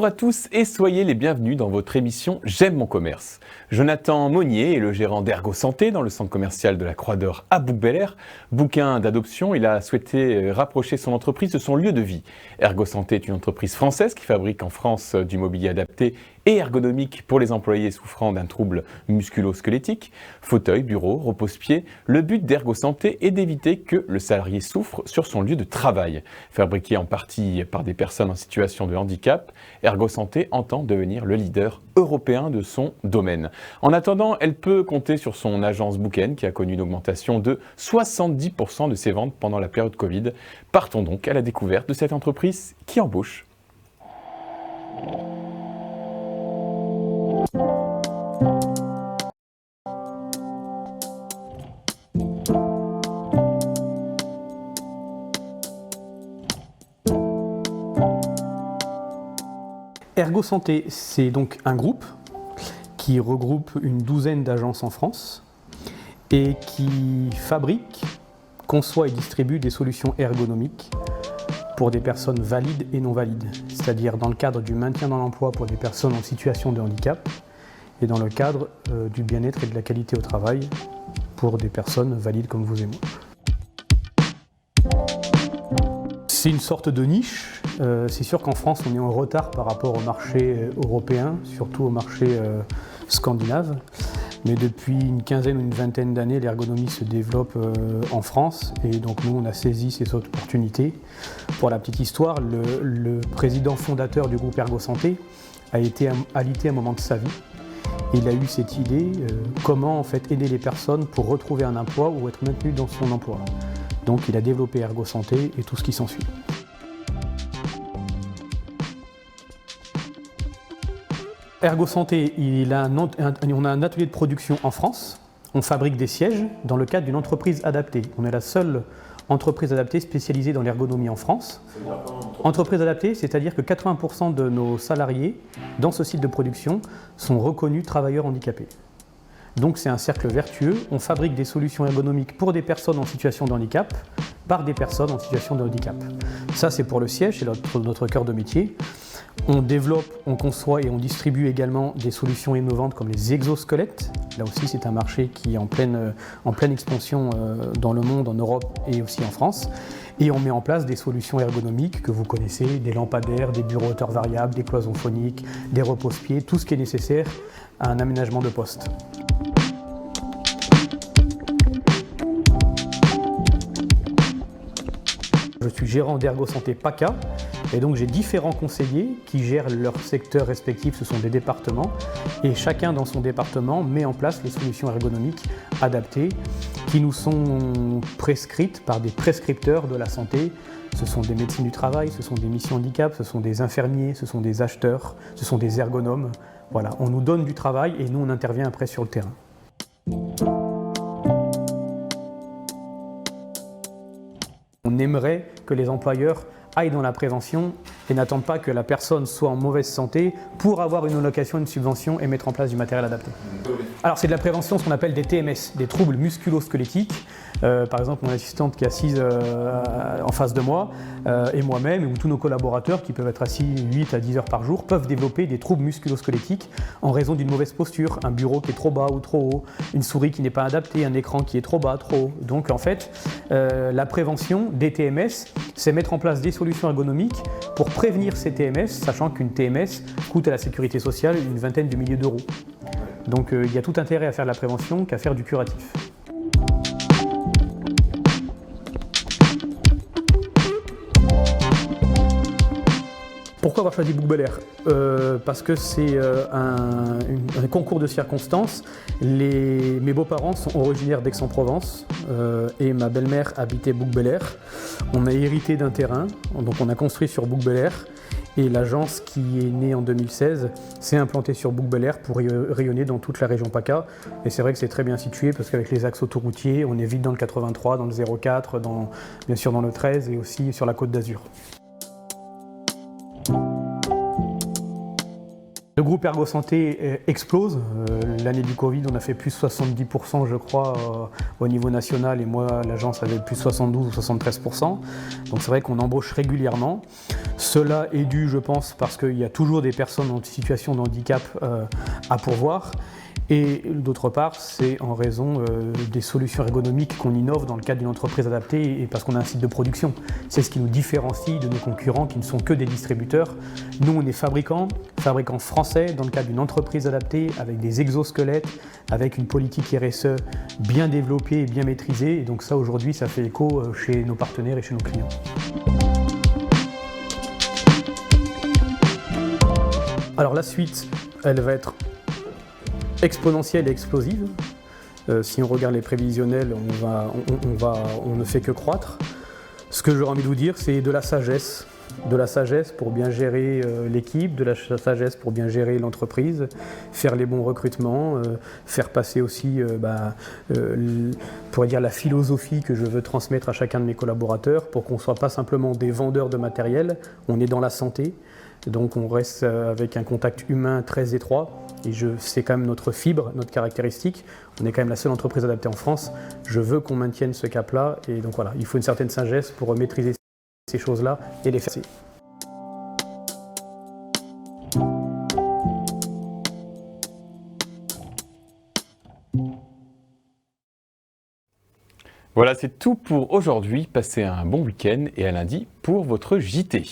Bonjour à tous et soyez les bienvenus dans votre émission J'aime mon commerce. Jonathan Monnier est le gérant d'Ergo Santé dans le centre commercial de la Croix d'Or à Bouc-Bel-Air. Bouquin d'adoption, il a souhaité rapprocher son entreprise de son lieu de vie. Ergo Santé est une entreprise française qui fabrique en France du mobilier adapté et ergonomique pour les employés souffrant d'un trouble musculo-squelettique. Fauteuil, bureau, repose-pied. Le but d'Ergo Santé est d'éviter que le salarié souffre sur son lieu de travail. Fabriqué en partie par des personnes en situation de handicap, Ergo Santé entend devenir le leader européen de son domaine. En attendant, elle peut compter sur son agence Bouquen qui a connu une augmentation de 70% de ses ventes pendant la période Covid. Partons donc à la découverte de cette entreprise qui embauche. Ergo Santé, c'est donc un groupe qui regroupe une douzaine d'agences en France et qui fabrique, conçoit et distribue des solutions ergonomiques pour des personnes valides et non valides, c'est-à-dire dans le cadre du maintien dans l'emploi pour des personnes en situation de handicap et dans le cadre du bien-être et de la qualité au travail pour des personnes valides comme vous et moi. C'est une sorte de niche. C'est sûr qu'en France, on est en retard par rapport au marché européen, surtout au marché scandinave. Mais depuis une quinzaine ou une vingtaine d'années, l'ergonomie se développe en France. Et donc nous, on a saisi ces opportunités. Pour la petite histoire, le président fondateur du groupe Ergo Santé a été alité à un moment de sa vie. Il a eu cette idée, comment en fait aider les personnes pour retrouver un emploi ou être maintenu dans son emploi. Donc il a développé Ergo Santé et tout ce qui s'ensuit. Ergo Santé, on a un atelier de production en France. On fabrique des sièges dans le cadre d'une entreprise adaptée. On est la seule entreprise adaptée spécialisée dans l'ergonomie en France. Entreprise adaptée, c'est-à-dire que 80% de nos salariés dans ce site de production sont reconnus travailleurs handicapés. Donc c'est un cercle vertueux, on fabrique des solutions ergonomiques pour des personnes en situation de handicap, par des personnes en situation de handicap. Ça c'est pour le siège, c'est notre cœur de métier. On développe, on conçoit et on distribue également des solutions innovantes comme les exosquelettes. Là aussi c'est un marché qui est en pleine expansion dans le monde, en Europe et aussi en France. Et on met en place des solutions ergonomiques que vous connaissez, des lampadaires, des bureaux hauteurs variables, des cloisons phoniques, des repose-pieds, tout ce qui est nécessaire à un aménagement de poste. Je suis gérant d'Ergo Santé PACA et donc j'ai différents conseillers qui gèrent leurs secteurs respectifs, ce sont des départements et chacun dans son département met en place les solutions ergonomiques adaptées qui nous sont prescrites par des prescripteurs de la santé. Ce sont des médecins du travail, ce sont des missions handicap, ce sont des infirmiers, ce sont des acheteurs, ce sont des ergonomes. Voilà, on nous donne du travail et nous on intervient après sur le terrain. On aimerait que les employeurs aillent dans la prévention et n'attendent pas que la personne soit en mauvaise santé pour avoir une allocation, une subvention et mettre en place du matériel adapté. Alors c'est de la prévention, ce qu'on appelle des TMS, des troubles musculo-squelettiques. Par exemple, mon assistante qui est assise en face de moi et moi-même ou tous nos collaborateurs qui peuvent être assis 8 à 10 heures par jour peuvent développer des troubles musculo-squelettiques en raison d'une mauvaise posture, un bureau qui est trop bas ou trop haut, une souris qui n'est pas adaptée, un écran qui est trop bas, trop haut. Donc en fait, la prévention des TMS, c'est mettre en place des solutions ergonomiques pour prévenir ces TMS, sachant qu'une TMS coûte à la sécurité sociale une vingtaine de milliers d'euros. Donc il y a tout intérêt à faire de la prévention qu'à faire du curatif. Pourquoi avoir choisi Bouc-Bel-Air ? Parce que c'est un concours de circonstances. Mes beaux-parents sont originaires d'Aix-en-Provence et ma belle-mère habitait Bouc-Bel-Air. On a hérité d'un terrain, donc on a construit sur Bouc-Bel-Air. Et l'agence qui est née en 2016 s'est implantée sur Bouc-Bel-Air pour rayonner dans toute la région PACA. Et c'est vrai que c'est très bien situé parce qu'avec les axes autoroutiers, on est vite dans le 83, dans le 04, bien sûr dans le 13 et aussi sur la Côte d'Azur. Le groupe Ergo Santé explose. L'année du Covid, on a fait plus 70%, je crois, au niveau national, et moi, l'agence avait plus 72 ou 73%. Donc c'est vrai qu'on embauche régulièrement. Cela est dû, je pense, parce qu'il y a toujours des personnes en situation de handicap à pourvoir. Et d'autre part, c'est en raison des solutions ergonomiques qu'on innove dans le cadre d'une entreprise adaptée et parce qu'on a un site de production. C'est ce qui nous différencie de nos concurrents qui ne sont que des distributeurs. Nous, on est fabricants français dans le cadre d'une entreprise adaptée avec des exosquelettes, avec une politique RSE bien développée et bien maîtrisée. Et donc ça, aujourd'hui, ça fait écho chez nos partenaires et chez nos clients. Alors la suite, elle va être exponentielle et explosive. Si on regarde les prévisionnels, on ne fait que croître. Ce que j'aurais envie de vous dire, c'est de la sagesse pour bien gérer l'équipe, de la sagesse pour bien gérer l'entreprise, faire les bons recrutements, faire passer aussi pourrait dire la philosophie que je veux transmettre à chacun de mes collaborateurs pour qu'on ne soit pas simplement des vendeurs de matériel, on est dans la santé, donc on reste avec un contact humain très étroit. Et c'est quand même notre fibre, notre caractéristique. On est quand même la seule entreprise adaptée en France. Je veux qu'on maintienne ce cap-là. Et donc voilà, il faut une certaine sagesse pour maîtriser ces choses-là et les faire. Voilà, c'est tout pour aujourd'hui. Passez un bon week-end et à lundi pour votre JT.